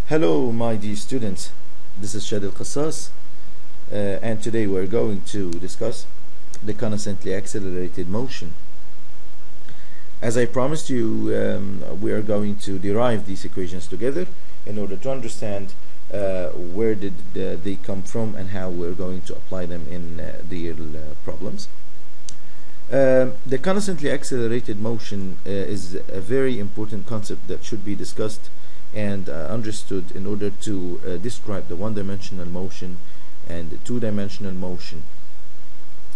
Hello my dear students, this is Shady Elkassas, and today we're going to discuss the constantly accelerated motion. As I promised you, we are going to derive these equations together in order to understand where did they come from and how we're going to apply them in real problems. The constantly accelerated motion is a very important concept that should be discussed and understood in order to describe the one-dimensional motion and the two-dimensional motion,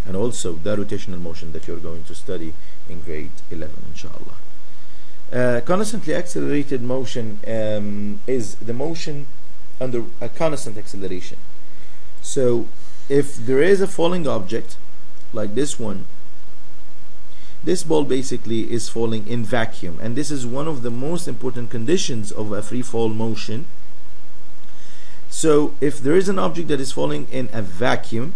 and also the rotational motion that you're going to study in grade 11, inshallah. Constantly accelerated motion is the motion under a constant acceleration. So if there is a falling object like this one, this ball basically is falling in vacuum, and this is one of the most important conditions of a free fall motion. So if there is an object that is falling in a vacuum,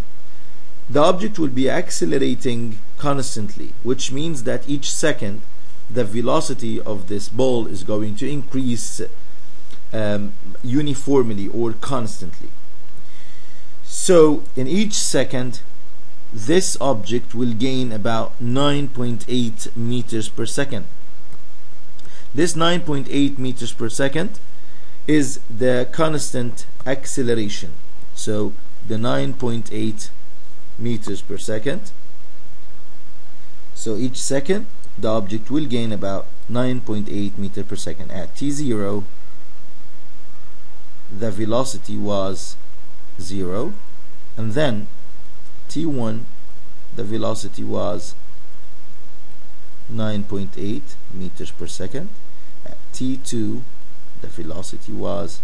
the object will be accelerating constantly, which means that each second the velocity of this ball is going to increase uniformly or constantly. So in each second this object will gain about 9.8 meters per second. This 9.8 meters per second is the constant acceleration. So the 9.8 meters per second. So each second the object will gain about 9.8 meters per second. At t0 the velocity was 0, and then t1 the velocity was 9.8 meters per second. At t2 the velocity was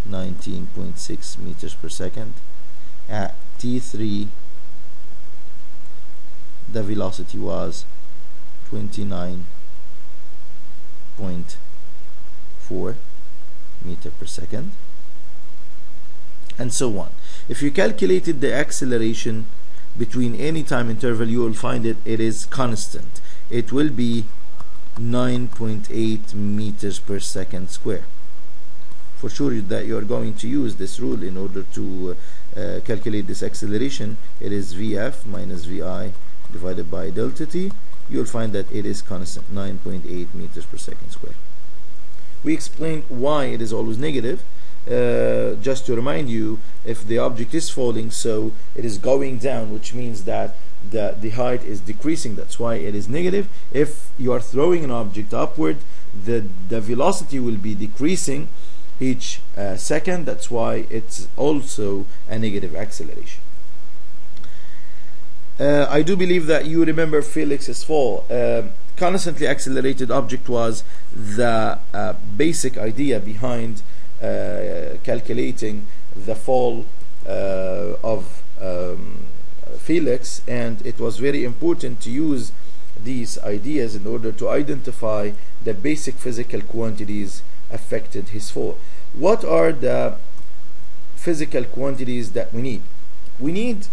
19.6 meters per second. At t3 the velocity was 29.4 meter per second, and so on. If you calculated the acceleration between any time interval, you will find it is constant. It will be 9.8 meters per second square. For sure that you are going to use this rule in order to calculate this acceleration. It is Vf minus Vi divided by delta t. You'll find that it is constant, 9.8 meters per second square. We explained why it is always negative. Just to remind you, if the object is falling, so it is going down, which means that the height is decreasing. That's why it is negative. If you are throwing an object upward, the velocity will be decreasing each second. That's why it's also a negative acceleration. I do believe that you remember Felix's fall. Constantly accelerated object was the basic idea behind calculating the fall of Felix, and it was very important to use these ideas in order to identify the basic physical quantities affected his fall. What are the physical quantities that we need? We need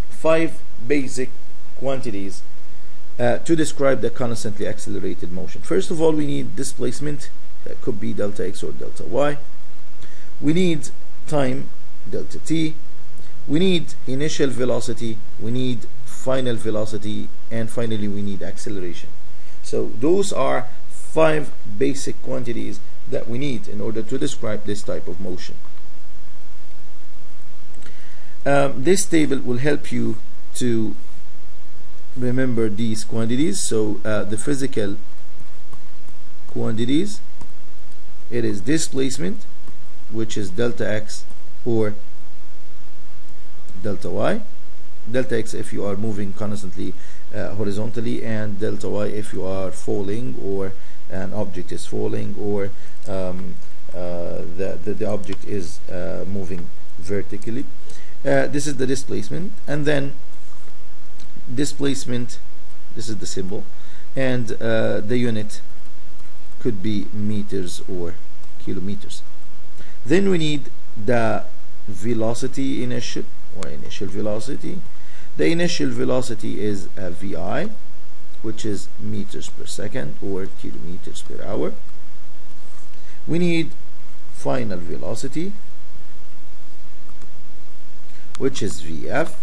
5 basic quantities to describe the constantly accelerated motion. First of all, we need displacement. That could be delta x or delta y. We need time, delta t. We need initial velocity. We need final velocity, and finally we need acceleration. So those are 5 basic quantities that we need in order to describe this type of motion. This table will help you to remember these quantities. So the physical quantities, it is displacement, which is delta x or delta y. Delta x if you are moving constantly horizontally, and delta y if you are falling, or an object is falling, or the object is moving vertically. This is the displacement, and then displacement, this is the symbol, and the unit could be meters or kilometers. Then we need the velocity initial, or initial velocity. The initial velocity is Vi, which is meters per second or kilometers per hour. We need final velocity, which is Vf.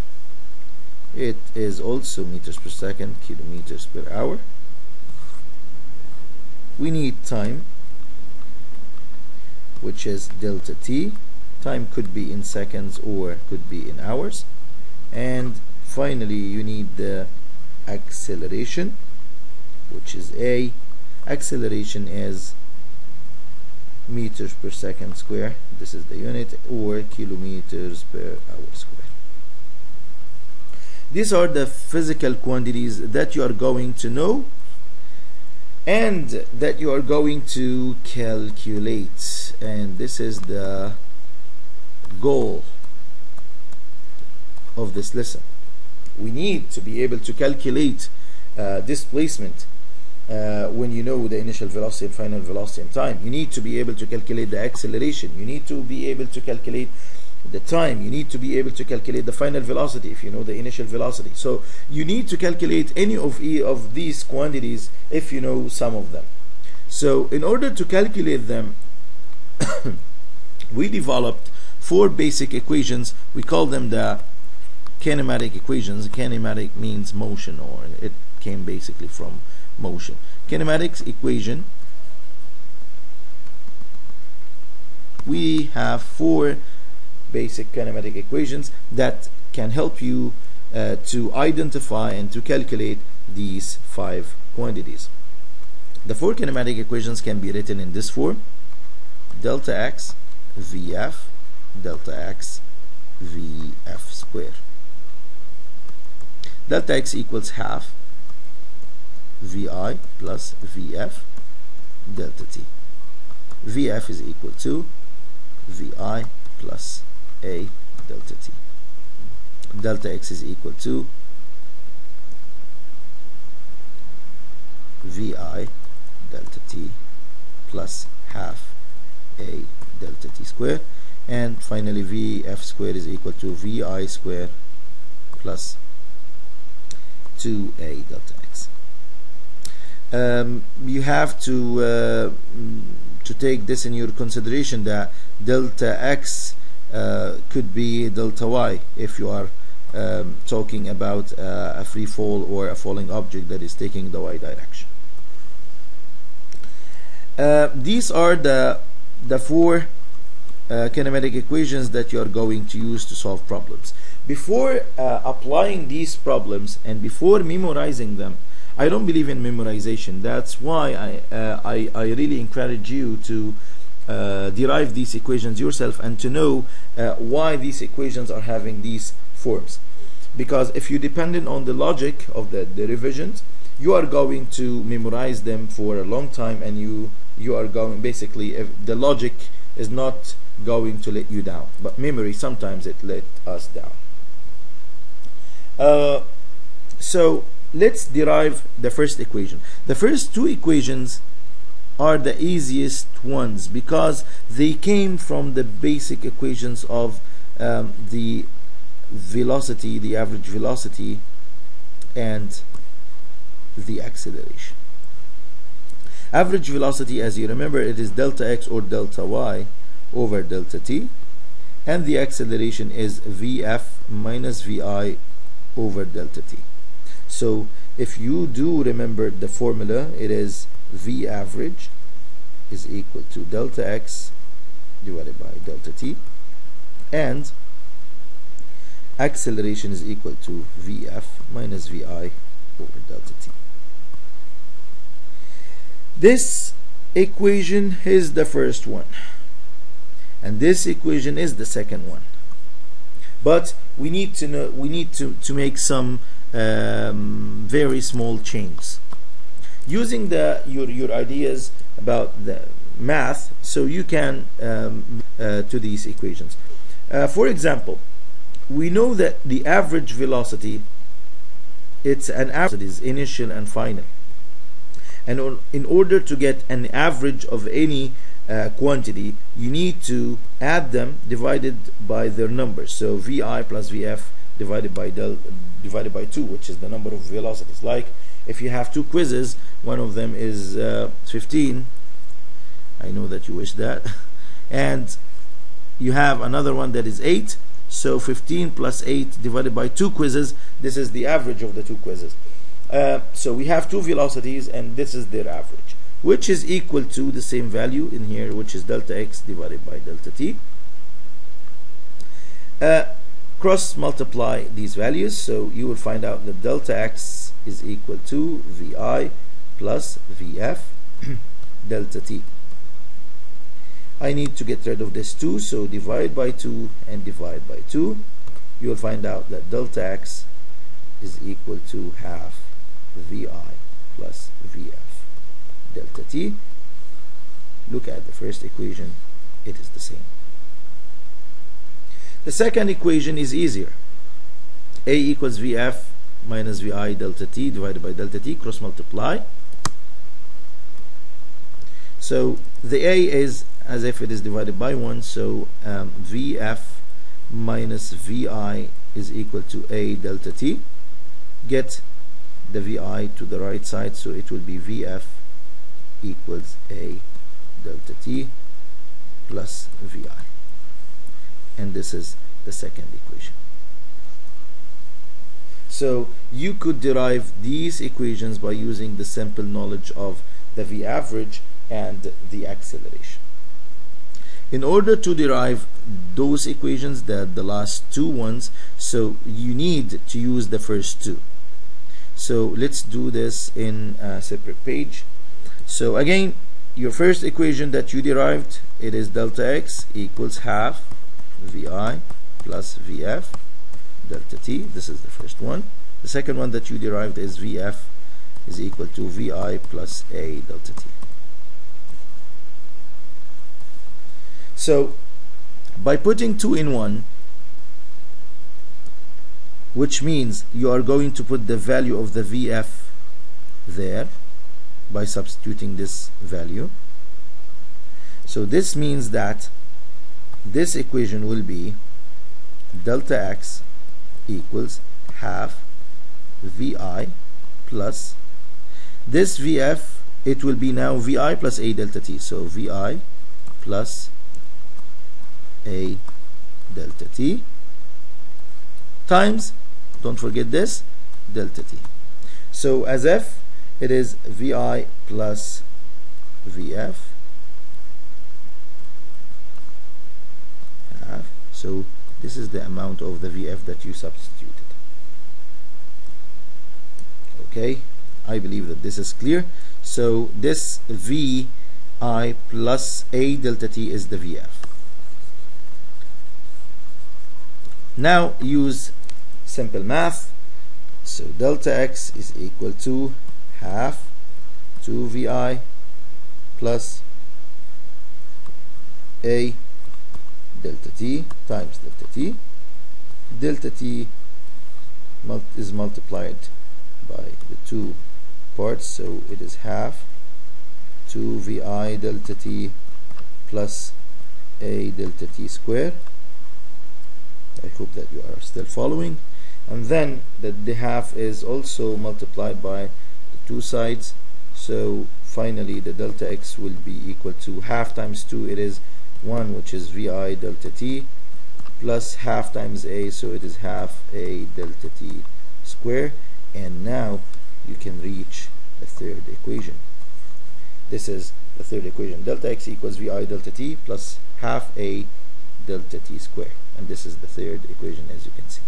It is also meters per second, kilometers per hour. We need time, which is delta t. Time could be in seconds or could be in hours. And finally you need the acceleration, which is a. Acceleration is meters per second square, this is the unit, or kilometers per hour square. These are the physical quantities that you are going to know and that you are going to calculate, and this is the goal of this lesson. We need to be able to calculate displacement when you know the initial velocity and final velocity and time. You need to be able to calculate the acceleration. You need to be able to calculate the time. You need to be able to calculate the final velocity if you know the initial velocity. So you need to calculate any of these quantities if you know some of them. So in order to calculate them, we developed 4 basic equations. We call them the kinematic equations. Kinematic means motion, or it came basically from motion. Kinematics equation, we have 4 basic kinematic equations that can help you to identify and to calculate these 5 quantities. The 4 kinematic equations can be written in this form: delta x Vf delta x Vf square. Delta x equals half Vi plus Vf delta t. Vf is equal to Vi plus A delta t. Delta x is equal to Vi delta t plus half A delta t square, and finally Vf square is equal to Vi square plus 2A delta x. You have to take this in your consideration, that delta x could be delta y if you are talking about a free fall or a falling object that is taking the y direction. These are the 4 kinematic equations that you are going to use to solve problems. Before applying these problems and before memorizing them, I don't believe in memorization. That's why I really encourage you to derive these equations yourself and to know why these equations are having these forms. Because if you dependent on the logic of the derivations, you are going to memorize them for a long time, and you are going, basically, if the logic is not going to let you down, but memory sometimes it let us down. So let's derive the first equation. The first 2 equations are the easiest ones because they came from the basic equations of the velocity, the average velocity, and the acceleration. Average velocity, as you remember, it is delta x or delta y over delta t, and the acceleration is Vf minus Vi over delta t. So if you do remember the formula, it is V average is equal to delta x divided by delta t, and acceleration is equal to Vf minus Vi over delta t. This equation is the first one, and this equation is the second one. But we need to know, we need to make some very small changes using your ideas about the math, so you can to these equations. For example, we know that the average velocity, it's an average, it is initial and final, and in order to get an average of any quantity, you need to add them divided by their numbers. So Vi plus Vf divided by 2, which is the number of velocities. Like if you have 2 quizzes, one of them is 15. I know that you wish that. and you have another one that is 8. So 15 plus 8 divided by 2 quizzes, this is the average of the 2 quizzes. So we have 2 velocities, and this is their average, which is equal to the same value in here, which is delta x divided by delta t. Cross multiply these values, so you will find out that delta x is equal to vi plus vf delta t. I need to get rid of this 2, so divide by 2 and divide by 2. You will find out that delta x is equal to half vi plus vf delta t. Look at the first equation, it is the same. The second equation is easier. A equals vf minus vi delta t divided by delta t, cross multiply. So the A is as if it is divided by 1, so vf minus vi is equal to A delta t. Get the vi to the right side, so it will be vf equals A delta t plus vi. And this is the second equation. So you could derive these equations by using the simple knowledge of the v average and the acceleration. In order to derive those equations, the last 2 ones, so you need to use the first 2. So let's do this in a separate page. So again, your first equation that you derived, it is delta x equals half vi plus vf delta t. This is the first one. The second one that you derived is vf is equal to vi plus A delta t. So by putting 2 in 1, which means you are going to put the value of the vf there by substituting this value. So this means that this equation will be delta x equals half vi plus this vf, it will be now vi plus A delta t, so vi plus A delta t times, don't forget this, delta t. So as if it is vi plus vf half, so this is the amount of the vf that you substituted. Okay, I believe that this is clear. So this vi plus A delta t is the vf. Now use simple math. So delta x is equal to half 2vi plus A delta t times delta t. Delta t is multiplied by the 2 parts, so it is half 2vi delta t plus A delta t square. I hope that you are still following. And then the half is also multiplied by the 2 sides, so finally the delta x will be equal to half times 2, it is 1, which is vi delta t, plus half times A, so it is half A delta t square. And now you can reach the third equation. This is the third equation, delta x equals vi delta t plus half A delta t square, and this is the third equation, as you can see.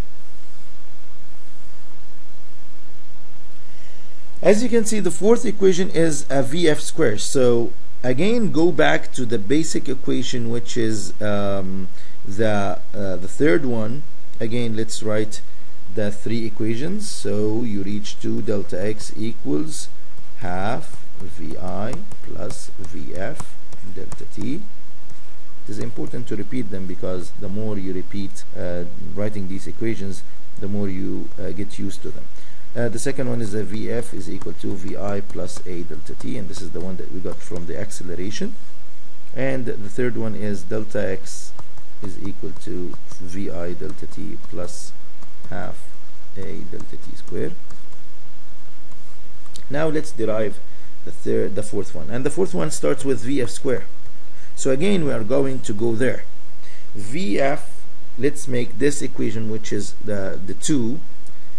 As you can see, the fourth equation is a vf square. So again, go back to the basic equation, which is the third one. Again, let's write the 3 equations. So you reach to delta x equals half vi plus vf delta t. It is important to repeat them, because the more you repeat writing these equations, the more you get used to them. The second one is the vf is equal to vi plus A delta t, and this is the one that we got from the acceleration. And the third one is delta x is equal to vi delta t plus half A delta t square. Now let's derive the fourth one, and the fourth one starts with vf square. So again, we are going to go there. VF, let's make this equation, which is the 2.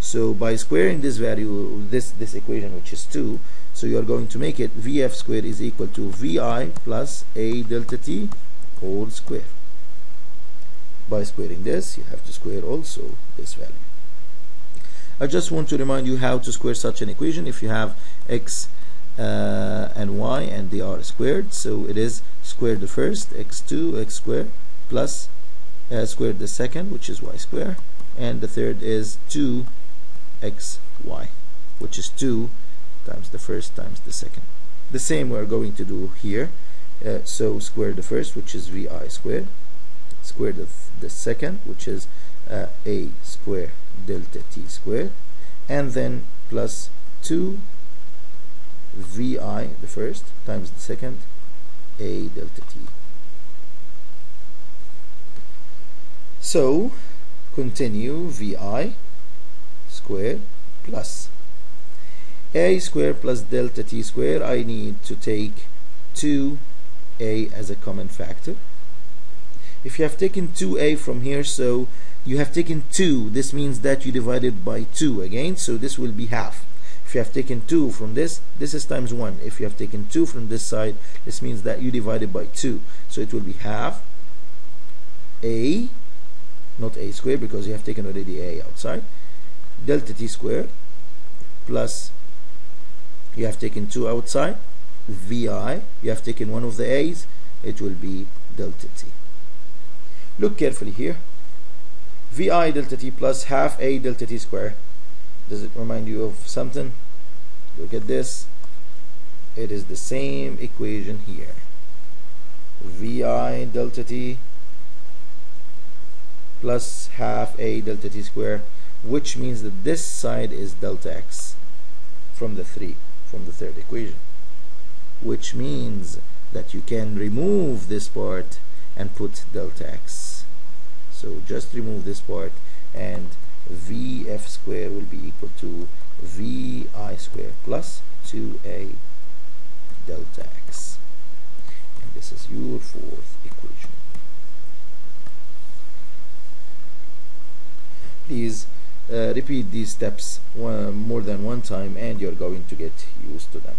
So by squaring this value, this equation, which is 2, so you are going to make it VF squared is equal to VI plus A delta T whole square. By squaring this, you have to square also this value. I just want to remind you how to square such an equation. If you have x and y and they are squared, so it is square the first, x2 x squared, plus square the second, which is y squared, and the third is 2xy, which is 2 times the first times the second. The same we are going to do here. So square the first, which is vi squared, square the second, which is a square delta t squared, and then plus 2 vi the first times the second a delta t. So continue vi squared plus a squared plus delta t squared. I need to take 2a as a common factor. If you have taken 2a from here, so you have taken 2, this means that you divided by 2 again, so this will be half. If you have taken 2 from this is times 1. If you have taken 2 from this side, this means that you divided by 2, so it will be half a, not a squared because you have taken already a outside, delta t squared, plus you have taken 2 outside, vi, you have taken one of the a's, it will be delta t. Look carefully here. Vi delta t plus half a delta t square. Does it remind you of something? Look at this. It is the same equation here. Vi delta t plus half a delta t square, which means that this side is delta x from the third equation, which means that you can remove this part and put delta x. So just remove this part and VF square will be equal to VI square plus 2a delta x. And this is your fourth equation. Please repeat these steps more than one time and you're going to get used to them.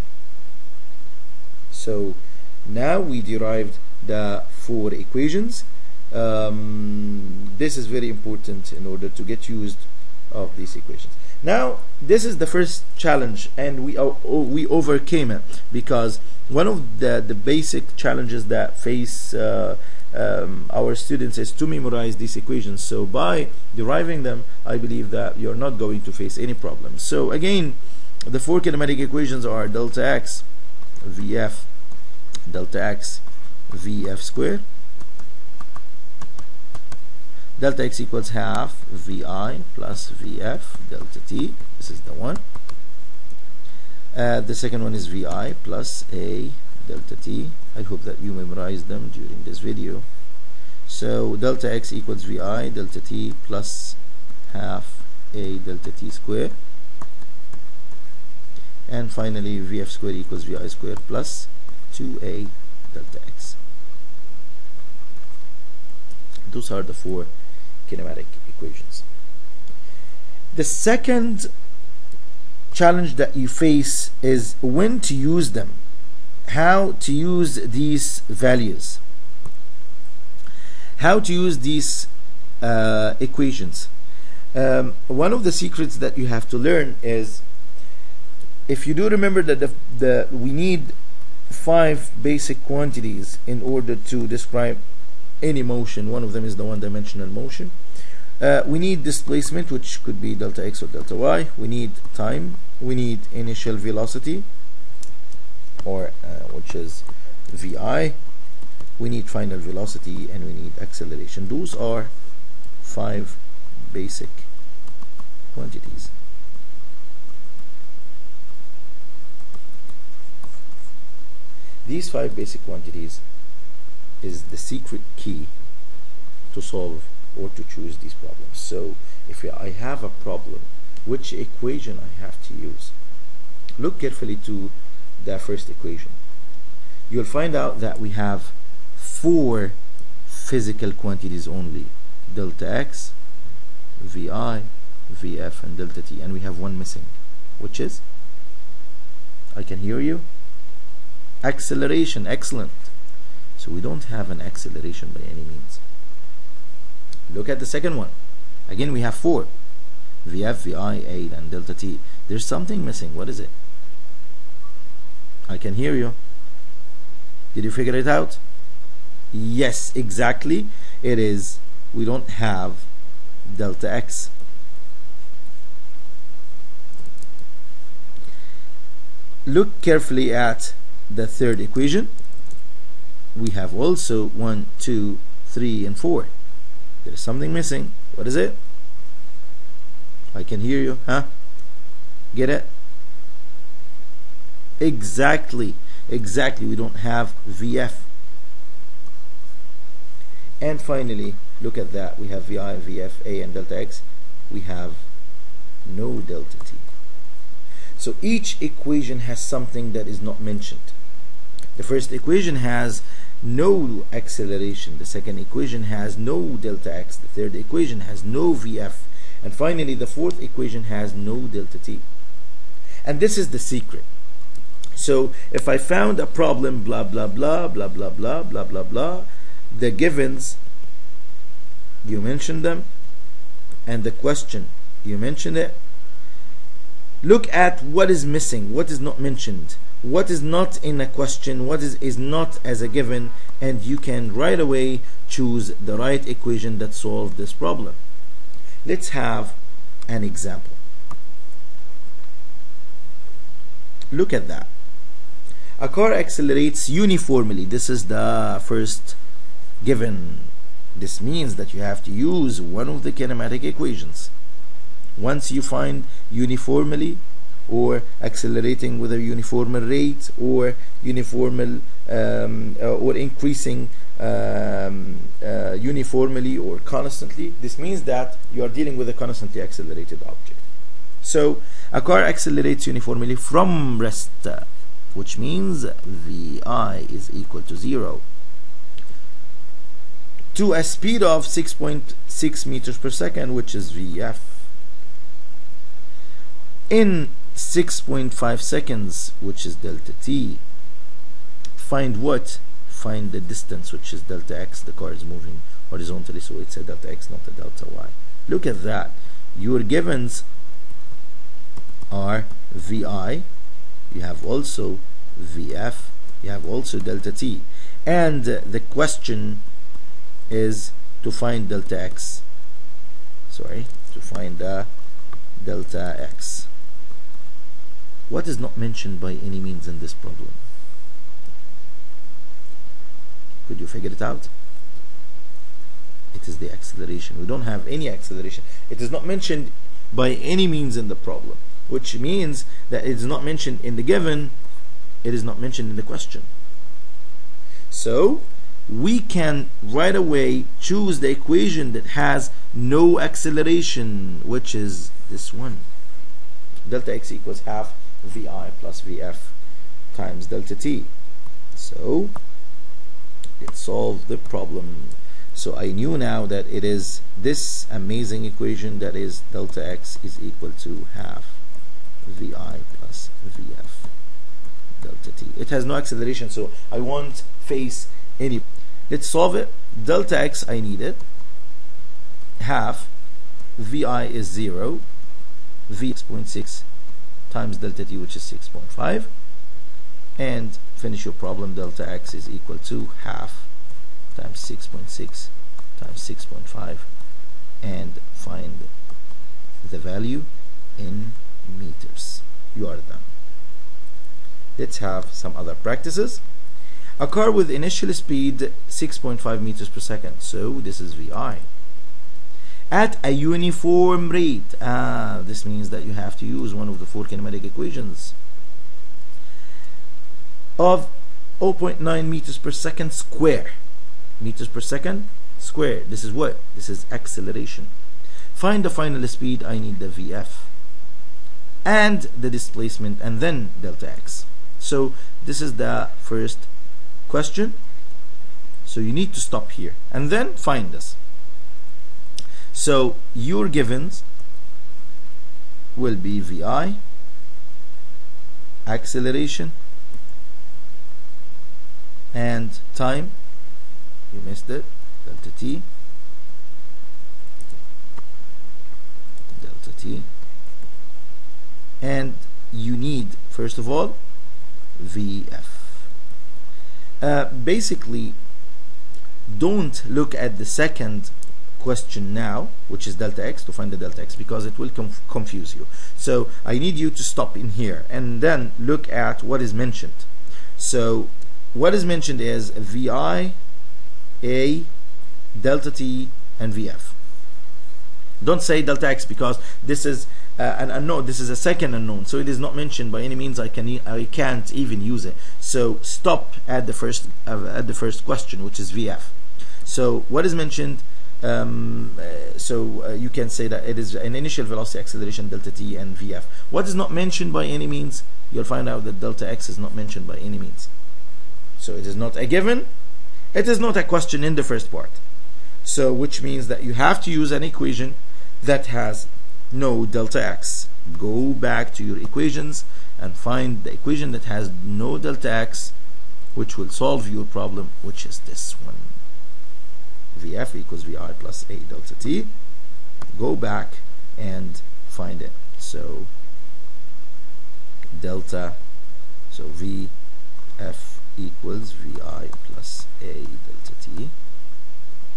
So now we derived the 4 equations. This is very important in order to get used of these equations. Now this is the first challenge and we overcame it, because one of the basic challenges that face our students is to memorize these equations. So by deriving them, I believe that you're not going to face any problems. So again, the 4 kinematic equations are delta x VF delta x VF squared, delta x equals half VI plus VF delta t. This is the one. The second one is VI plus a delta t. I hope that you memorized them during this video. So delta x equals VI delta t plus half a delta t squared, and finally VF squared equals VI squared plus 2a delta x. Those are the 4 kinematic equations. The second challenge that you face is when to use them, how to use these values, how to use these equations. One of the secrets that you have to learn is, if you do remember that we need 5 basic quantities in order to describe any motion. One of them is the one-dimensional motion. We need displacement, which could be delta x or delta y. We need time. We need initial velocity, or which is vi. We need final velocity, and we need acceleration. Those are 5 basic quantities. These 5 basic quantities is the secret key to solve or to choose these problems. So if I have a problem, which equation I have to use? Look carefully to the first equation. You'll find out that we have 4 physical quantities only: delta x, vi, vf, and delta t, and we have one missing, which is, I can hear you, acceleration. Excellent. So we don't have an acceleration by any means. Look at the second one. Again, we have 4: vf, vi, a, and delta t. There's something missing. What is it? I can hear you. Did you figure it out? Yes, exactly. It is, we don't have delta x. Look carefully at the third equation. We have also 1, 2, 3, and 4. There is something missing. What is it? I can hear you, huh? Get it? Exactly, exactly. We don't have vf. And finally, look at that. We have vi, vf, a, and delta x. We have no delta t. So each equation has something that is not mentioned. The first equation has no acceleration. The second equation has no delta x. The third equation has no vf. And finally, the fourth equation has no delta t. And this is the secret. So if I found a problem, blah, blah, blah, blah, blah, blah, blah, blah, blah, the givens, you mentioned them, and the question, you mentioned it. Look at what is missing, what is not mentioned, what is not in a question, what is not as a given, and you can right away choose the right equation that solves this problem. Let's have an example. Look at that. A car accelerates uniformly. This is the first given. This means that you have to use one of the kinematic equations. Once you find uniformly, or accelerating with a uniform rate, or uniform or increasing uniformly or constantly, this means that you are dealing with a constantly accelerated object. So a car accelerates uniformly from rest, which means vi is equal to 0 to a speed of 6.6 meters per second, which is vf. In 6.5 seconds, which is delta t, find what? Find the distance, which is delta x. The car is moving horizontally, so it's a delta x, not a delta y. Look at that. Your givens are vi, you have also vf, you have also delta t, and the question is to find delta x, to find delta x. What is not mentioned by any means in this problem? Could you figure it out? It is the acceleration. We don't have any acceleration. It is not mentioned by any means in the problem, which means that it is not mentioned in the given, it is not mentioned in the question. So we can right away choose the equation that has no acceleration, which is this one. Delta x equals half vi plus vf times delta t. So it solved the problem. So I knew now that it is this amazing equation, that is delta x is equal to half vi plus vf delta t. It has no acceleration, so I won't face any. Let's solve it. Delta x, I need it. Half vi is 0, v 6.6 times delta t, which is 6.5, and finish your problem. Delta x is equal to half times 6.6 times 6.5, and find the value in meters. You are done. Let's have some other practices. A car with initial speed 6.5 meters per second, so this is vi. At a uniform rate, this means that you have to use one of the 4 kinematic equations, of 0.9 meters per second square. Meters per second square. This is what? This is acceleration. Find the final speed. I need the vf and the displacement, and then delta x. So this is the first question. So you need to stop here and then find this. So your givens will be VI, acceleration, and time, you missed it, delta t, and you need first of all VF. Basically, don't look at the second question now, which is delta x, to find the delta x, because it will confuse you. So I need you to stop in here and then look at what is mentioned. So what is mentioned is VI, A, delta t, and VF. Don't say delta x, because this is an unknown. This is a second unknown, so it is not mentioned by any means. I can't even use it. So stop at the first question, which is VF. So what is mentioned? You can say that it is an initial velocity, acceleration, delta t, and VF. What is not mentioned by any means? You'll find out that delta x is not mentioned by any means. So it is not a given. It is not a question in the first part. So which means that you have to use an equation that has no delta x. Go back to your equations and find the equation that has no delta x, which will solve your problem, which is this one. VF equals VI plus A delta t. Go back and find it. So delta, so VF equals VI plus A delta t.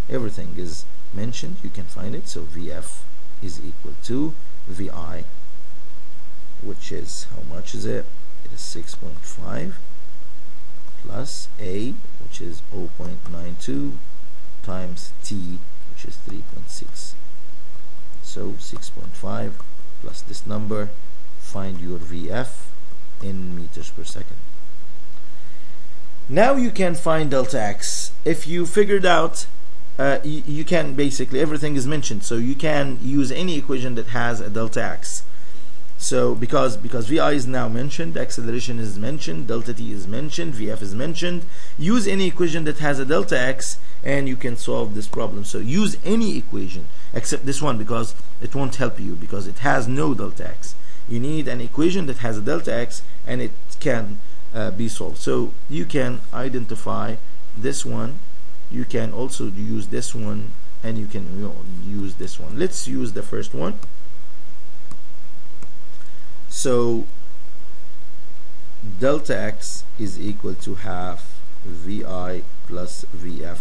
Everything is mentioned, you can find it. So VF is equal to VI, which is, how much is it? It is 6.5 plus A, which is 0.92 times T, which is 3.6. So 6.5 plus this number. Find your VF in meters per second. Now you can find delta x. If you figured out, you can basically, everything is mentioned, so you can use any equation that has a delta x. So because VI is now mentioned, acceleration is mentioned, delta t is mentioned, VF is mentioned, use any equation that has a delta x and you can solve this problem. So use any equation except this one, because it won't help you because it has no delta x. You need an equation that has a delta x and it can be solved. So you can identify this one, you can also use this one, and you can use this one. Let's use the first one. So delta x is equal to half VI plus VF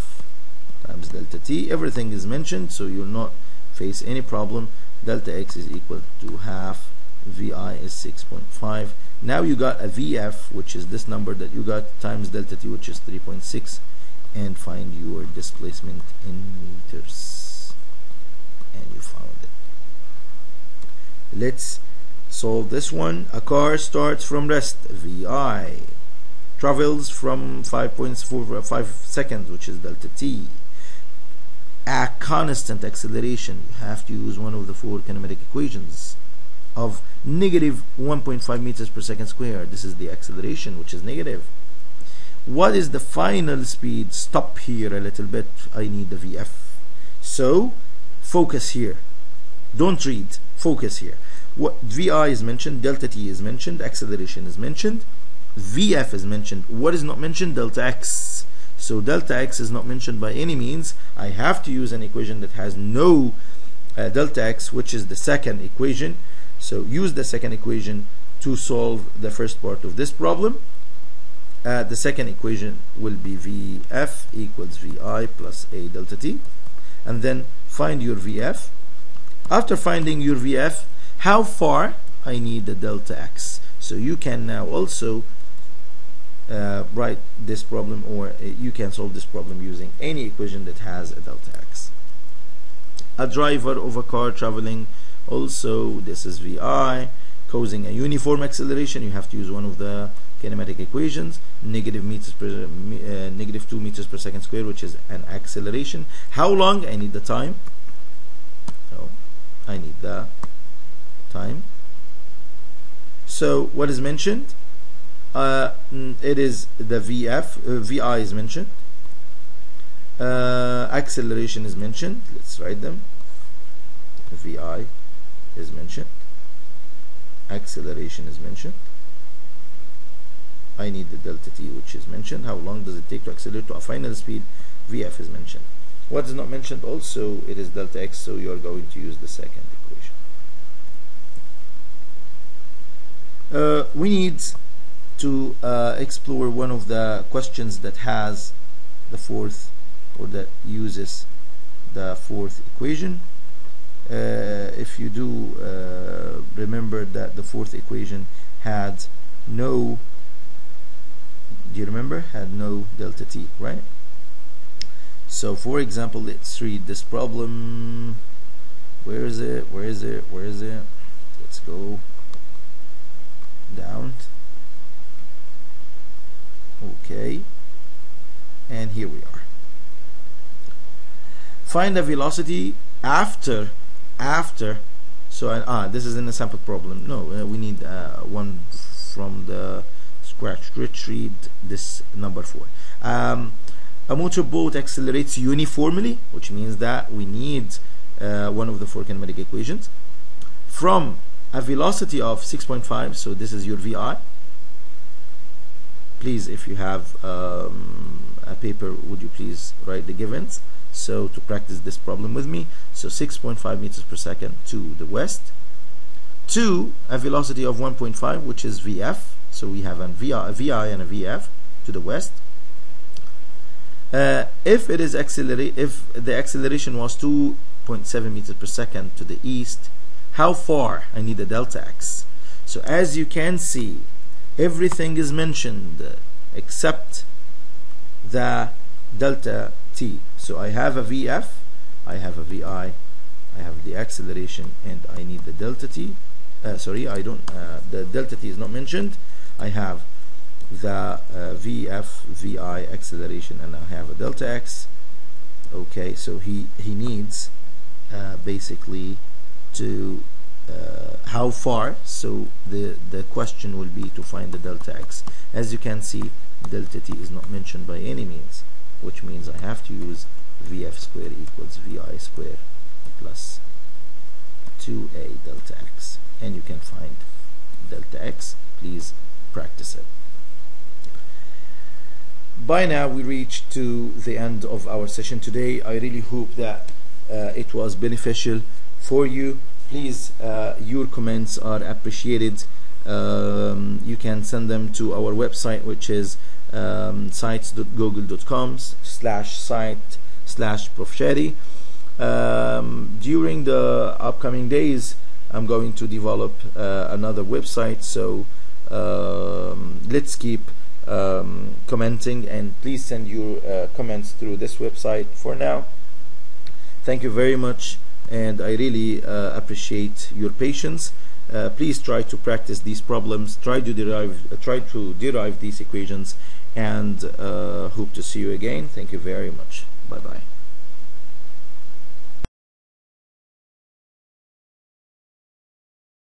times delta t. Everything is mentioned, so you'll not face any problem. Delta x is equal to half VI is 6.5. Now you got a VF, which is this number that you got, times delta t, which is 3.6, and find your displacement in meters. And you found it. Let's solve this one. A car starts from rest, VI, travels from 5.45 seconds, which is delta t. At constant acceleration, you have to use one of the four kinematic equations of negative 1.5 meters per second squared. This is the acceleration, which is negative. What is the final speed? Stop here a little bit. I need the VF. So focus here. Don't read. Focus here. What VI is mentioned, delta t is mentioned, acceleration is mentioned, VF is mentioned. What is not mentioned? Delta x. So delta x is not mentioned by any means. I have to use an equation that has no delta x, which is the second equation. So use the second equation to solve the first part of this problem. The second equation will be VF equals VI plus A delta t, and then find your VF. After finding your VF, how far? I need the delta x. So you can now also write this problem, or you can solve this problem using any equation that has a delta x. A driver of a car traveling, also this is VI, causing a uniform acceleration. You have to use one of the kinematic equations, negative 2 meters per second squared, which is an acceleration. How long? I need the time. So I need the time. So what is mentioned? It is the VI is mentioned. Acceleration is mentioned. Let's write them. VI is mentioned. Acceleration is mentioned. I need the delta t, which is mentioned. How long does it take to accelerate to a final speed? VF is mentioned. What is not mentioned also, it is delta x, so you are going to use the second equation. We need to explore one of the questions that has the fourth, or that uses the fourth equation. If you do remember that the fourth equation had no, do you remember, had no delta t, right? So for example, let's read this problem. Where is it? Where is it? Where is it? Let's go down. Okay, and here we are. Find the velocity after so this is in a sample problem. No, we need one from the scratch. Retrieve this number 4. A motorboat accelerates uniformly, which means that we need one of the 4 kinematic equations from a velocity of 6.5. so this is your VI. Please, if you have a paper, would you please write the givens, so to practice this problem with me. So 6.5 meters per second to the west, to a velocity of 1.5, which is VF. So we have a VI and a VF to the west. If it is if the acceleration was 2.7 meters per second to the east, how far? I need a delta x. So as you can see, everything is mentioned except the delta t. So I have a VF, I have a VI, I have the acceleration, and I need the delta t. Sorry, I don't. The delta t is not mentioned. I have the VF, VI acceleration, and I have a delta x. Okay, so he needs basically to how far. So the question will be to find the delta x. As you can see, delta t is not mentioned by any means, which means I have to use VF square equals VI square plus 2a delta x, and you can find delta x. Please practice it. By now we reached to the end of our session today. I really hope that it was beneficial for you. Please, your comments are appreciated. You can send them to our website, which is sites.google.com/site/Prof Shady. During the upcoming days, I'm going to develop another website, so let's keep commenting, and please send your comments through this website. For now, thank you very much, and I really appreciate your patience. Please try to practice these problems, try to derive these equations, and hope to see you again. Thank you very much. Bye bye.